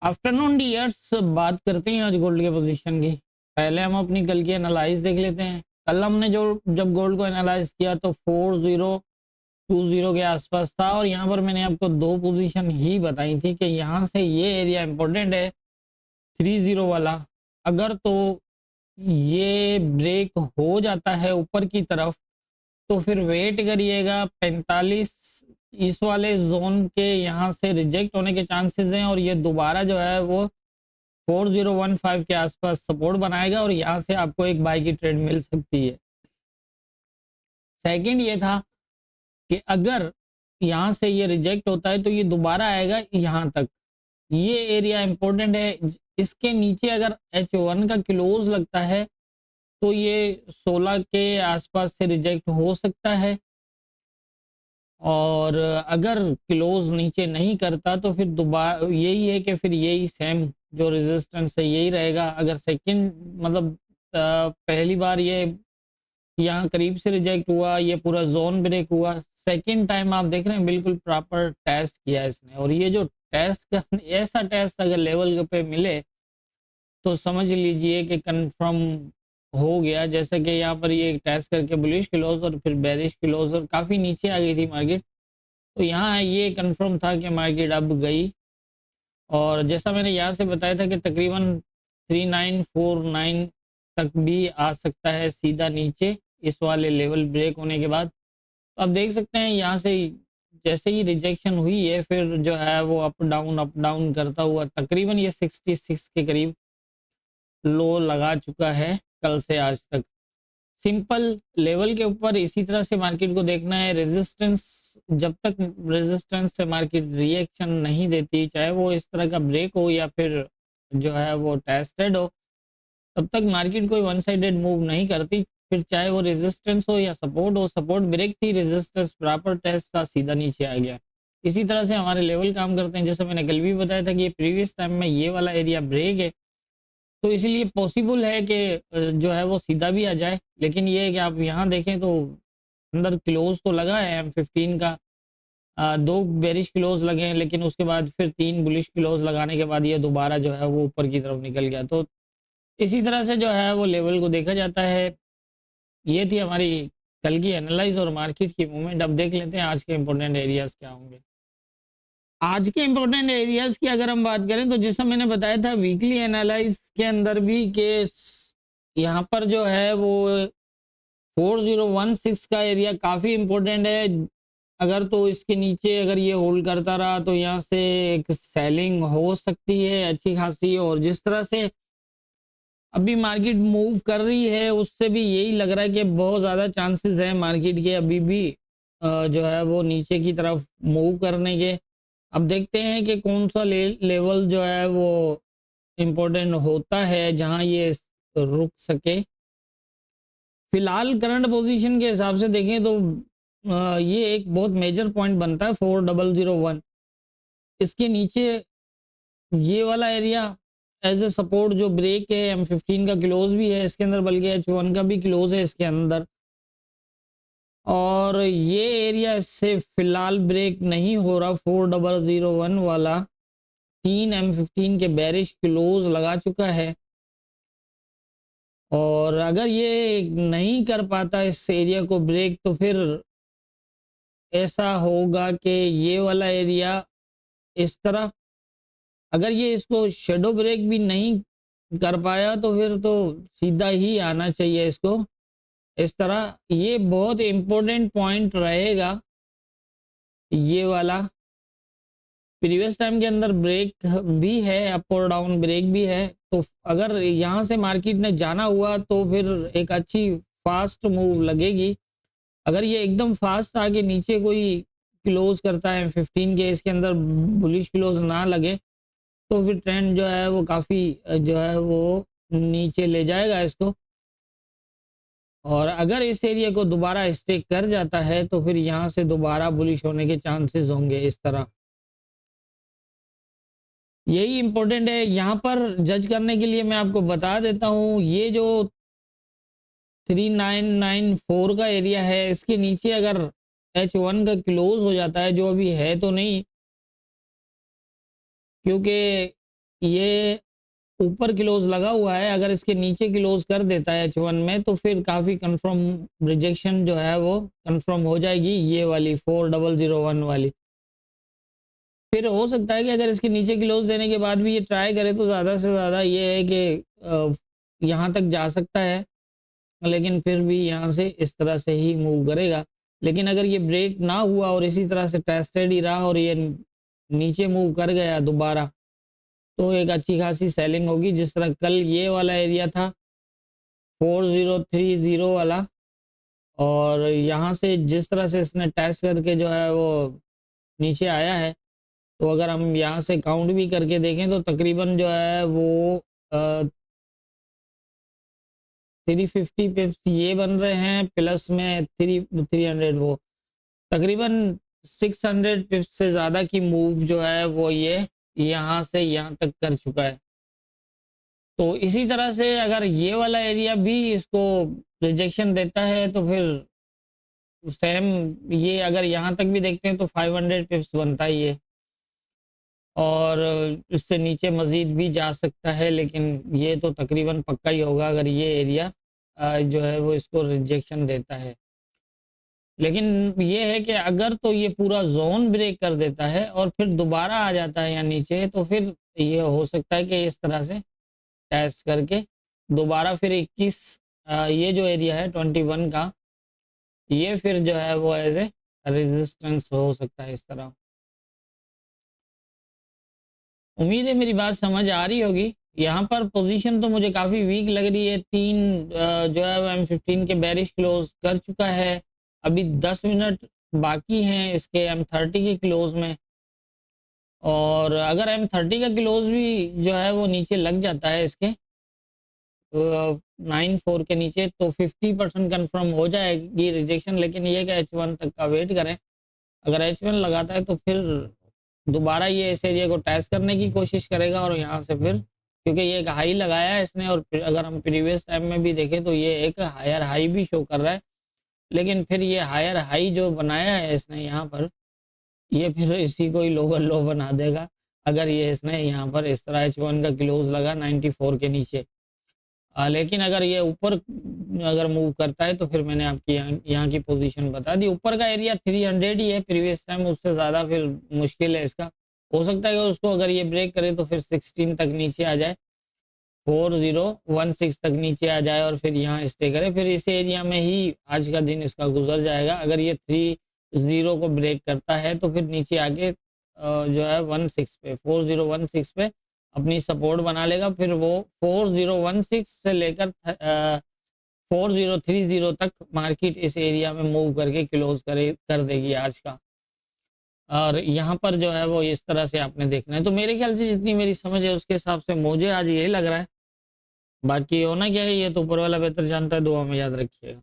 Afternoon dears, बात करते हैं आज गोल्ड के पोजीशन की। पहले हम अपनी कल की एनालाइज देख लेते हैं। कल हमने जो जब गोल्ड को एनालाइज किया तो 4020 के आसपास था, और यहाँ पर मैंने आपको दो पोजीशन ही बताई थी कि यहाँ से ये एरिया इंपॉर्टेंट है 30 वाला। अगर तो ये ब्रेक हो जाता है ऊपर की तरफ तो फिर वेट करिएगा 45 इस वाले जोन के यहाँ से रिजेक्ट होने के चांसेस हैं, और ये दोबारा जो है वो 4015 के आसपास सपोर्ट बनाएगा और यहाँ से आपको एक बाय की ट्रेड मिल सकती है। सेकंड ये था कि अगर यहाँ से ये रिजेक्ट होता है तो ये दोबारा आएगा यहाँ तक। ये एरिया इंपॉर्टेंट है। इसके नीचे अगर H1 का क्लोज लगता है तो ये 16 के आसपास से रिजेक्ट हो सकता है, और अगर क्लोज नीचे नहीं करता तो फिर दोबारा यही है कि फिर यही सेम जो रेजिस्टेंस है यही रहेगा। अगर सेकंड मतलब पहली बार ये यहाँ करीब से रिजेक्ट हुआ, ये पूरा जोन ब्रेक हुआ, सेकंड टाइम आप देख रहे हैं बिल्कुल प्रॉपर टेस्ट किया इसने, और ये जो टेस्ट कर ऐसा टेस्ट अगर लेवल पे मिले तो समझ लीजिए कि कंफर्म हो गया। जैसे कि यहाँ पर ये टेस्ट करके बुलिश क्लोज और फिर बेरिश क्लोज और काफ़ी नीचे आ गई थी मार्केट, तो यहाँ ये कंफर्म था कि मार्केट अब गई। और जैसा मैंने यहाँ से बताया था कि तकरीबन 3949 तक भी आ सकता है सीधा नीचे इस वाले लेवल ब्रेक होने के बाद। तो आप देख सकते हैं यहाँ से जैसे ही रिजेक्शन हुई है फिर जो है वो अप डाउन करता हुआ तकरीबन ये 66 के करीब लो लगा चुका है कल से आज तक। सिंपल लेवल के ऊपर इसी तरह से मार्केट को देखना है। रेजिस्टेंस, जब तक रेजिस्टेंस से मार्केट रिएक्शन नहीं देती, चाहे वो इस तरह का ब्रेक हो या फिर जो है वो टेस्टेड हो, तब तक मार्केट कोई वन साइडेड मूव नहीं करती। फिर चाहे वो रेजिस्टेंस हो या सपोर्ट हो, सपोर्ट ब्रेक थी, रेजिस्टेंस प्रॉपर टेस्ट था, सीधा नीचे आ गया। इसी तरह से हमारे लेवल काम करते हैं। जैसे मैंने कल भी बताया था कि ये प्रीवियस टाइम में ये वाला एरिया ब्रेक है, तो इसीलिए पॉसिबल है कि जो है वो सीधा भी आ जाए। लेकिन ये है कि आप यहाँ देखें तो अंदर क्लोज तो लगा है M15 का, दो बेरिश क्लोज लगे हैं, लेकिन उसके बाद फिर तीन बुलिश क्लोज लगाने के बाद ये दोबारा जो है वो ऊपर की तरफ निकल गया। तो इसी तरह से जो है वो लेवल को देखा जाता है। ये थी हमारी कल की एनालाइज और मार्केट की मूवमेंट। अब देख लेते हैं आज के इंपॉर्टेंट एरियाज क्या होंगे। आज के इंपॉर्टेंट एरियाज की अगर हम बात करें तो जैसा मैंने बताया था वीकली एनालाइज के अंदर भी के यहाँ पर जो है वो 4016 का एरिया काफ़ी इंपॉर्टेंट है। अगर तो इसके नीचे अगर ये होल्ड करता रहा तो यहाँ से एक सेलिंग हो सकती है अच्छी खासी, और जिस तरह से अभी मार्केट मूव कर रही है उससे भी यही लग रहा है कि बहुत ज़्यादा चांसेस है मार्केट के अभी भी जो है वो नीचे की तरफ मूव करने के। अब देखते हैं कि कौन सा लेवल जो है वो इम्पोर्टेंट होता है जहां ये रुक सके। फिलहाल करंट पोजीशन के हिसाब से देखें तो ये एक बहुत मेजर पॉइंट बनता है 4001। इसके नीचे ये वाला एरिया एज ए सपोर्ट जो ब्रेक है, M15 का क्लोज भी है इसके अंदर, बल्कि H1 का भी क्लोज है इसके अंदर, और ये एरिया इससे फिलहाल ब्रेक नहीं हो रहा। 4001 वाला तीन M15 के बेरिश क्लोज लगा चुका है, और अगर ये नहीं कर पाता इस एरिया को ब्रेक तो फिर ऐसा होगा कि ये वाला एरिया इस तरह, अगर ये इसको शेडो ब्रेक भी नहीं कर पाया तो फिर तो सीधा ही आना चाहिए इसको इस तरह। ये बहुत इम्पोर्टेंट पॉइंट रहेगा ये वाला। प्रीवियस टाइम के अंदर ब्रेक भी है, अप और डाउन ब्रेक भी है, तो अगर यहाँ से मार्केट ने जाना हुआ तो फिर एक अच्छी फास्ट मूव लगेगी। अगर ये एकदम फास्ट आके नीचे कोई क्लोज करता है M15 के, इसके अंदर बुलिश क्लोज ना लगे, तो फिर ट्रेंड जो है वो काफ़ी जो है वो नीचे ले जाएगा इसको। और अगर इस एरिया को दोबारा स्टे कर जाता है तो फिर यहाँ से दोबारा बुलिश होने के चांसेस होंगे इस तरह। यही इम्पोर्टेंट है यहाँ पर जज करने के लिए। मैं आपको बता देता हूँ ये जो 3994 का एरिया है, इसके नीचे अगर H1 का क्लोज हो जाता है, जो अभी है तो नहीं, क्योंकि ये ऊपर क्लोज लगा हुआ है, अगर इसके नीचे क्लोज कर देता है H1 में तो फिर काफ़ी कंफर्म रिजेक्शन जो है वो कंफर्म हो जाएगी, ये वाली 4001 वाली। फिर हो सकता है कि अगर इसके नीचे क्लोज देने के बाद भी ये ट्राई करे तो ज़्यादा से ज़्यादा ये है कि यहाँ तक जा सकता है, लेकिन फिर भी यहाँ से इस तरह से ही मूव करेगा। लेकिन अगर ये ब्रेक ना हुआ और इसी तरह से टेस्टेड ही रहा और ये नीचे मूव कर गया दोबारा, तो एक अच्छी खासी सेलिंग होगी। जिस तरह कल ये वाला एरिया था 4030 वाला, और यहाँ से जिस तरह से इसने टेस्ट करके जो है वो नीचे आया है, तो अगर हम यहाँ से काउंट भी करके देखें तो तकरीबन जो है वो 350 पिप्स ये बन रहे हैं, प्लस में 300 वो तकरीबन 600 पिप्स से ज़्यादा की मूव जो है वो ये यहाँ से यहाँ तक कर चुका है। तो इसी तरह से अगर ये वाला एरिया भी इसको रिजेक्शन देता है तो फिर सेम ये अगर यहाँ तक भी देखते हैं तो 500 पिप्स बनता ही है, और इससे नीचे मज़ीद भी जा सकता है, लेकिन ये तो तकरीबन पक्का ही होगा अगर ये एरिया जो है वो इसको रिजेक्शन देता है। लेकिन ये है कि अगर तो ये पूरा जोन ब्रेक कर देता है और फिर दोबारा आ जाता है यहाँ नीचे, तो फिर ये हो सकता है कि इस तरह से टेस्ट करके दोबारा फिर 21 ये जो एरिया है 21 का, ये फिर जो है वो एज ए रेजिस्टेंस हो सकता है इस तरह। उम्मीद है मेरी बात समझ आ रही होगी। यहाँ पर पोजीशन तो मुझे काफ़ी वीक लग रही है। जो है वो M15 के बेरिश क्लोज कर चुका है, अभी 10 मिनट बाकी हैं इसके M30 के क्लोज में, और अगर M30 का क्लोज भी जो है वो नीचे लग जाता है इसके 94 के नीचे, तो 50% कन्फर्म हो जाएगी रिजेक्शन। लेकिन ये कि H1 तक का वेट करें। अगर H1 लगाता है तो फिर दोबारा ये इस एरिया को टेस्ट करने की कोशिश करेगा, और यहाँ से फिर क्योंकि ये एक हाई लगाया है इसने, और अगर हम प्रीवियस टाइम में भी देखें तो ये एक हायर हाई भी शो कर रहा है, लेकिन फिर ये हायर हाई जो बनाया है इसने यहाँ पर, ये फिर इसी को ही लोअर लो बना देगा अगर ये इसने यहाँ पर इस तरह H1 का क्लोज लगा 94 के नीचे। लेकिन अगर ये ऊपर अगर मूव करता है तो फिर मैंने आपकी यहाँ की पोजीशन बता दी। ऊपर का एरिया 300 ही है प्रीवियस टाइम, उससे ज़्यादा फिर मुश्किल है इसका। हो सकता है कि उसको अगर ये ब्रेक करे तो फिर 16 तक नीचे आ जाए, 4016 तक नीचे आ जाए और फिर यहाँ स्टे करे, फिर इस एरिया में ही आज का दिन इसका गुजर जाएगा। अगर ये 30 को ब्रेक करता है तो फिर नीचे आके जो है 16 पे 4016 पे अपनी सपोर्ट बना लेगा, फिर वो 4016 से लेकर 4030 तक मार्केट इस एरिया में मूव करके क्लोज कर देगी आज का। और यहाँ पर जो है वो इस तरह से आपने देखना है। तो मेरे ख्याल से जितनी मेरी समझ है उसके हिसाब से मुझे आज यही लग रहा है। बाकी होना क्या है ये तो ऊपर वाला बेहतर जानता है। दुआ में याद रखिएगा।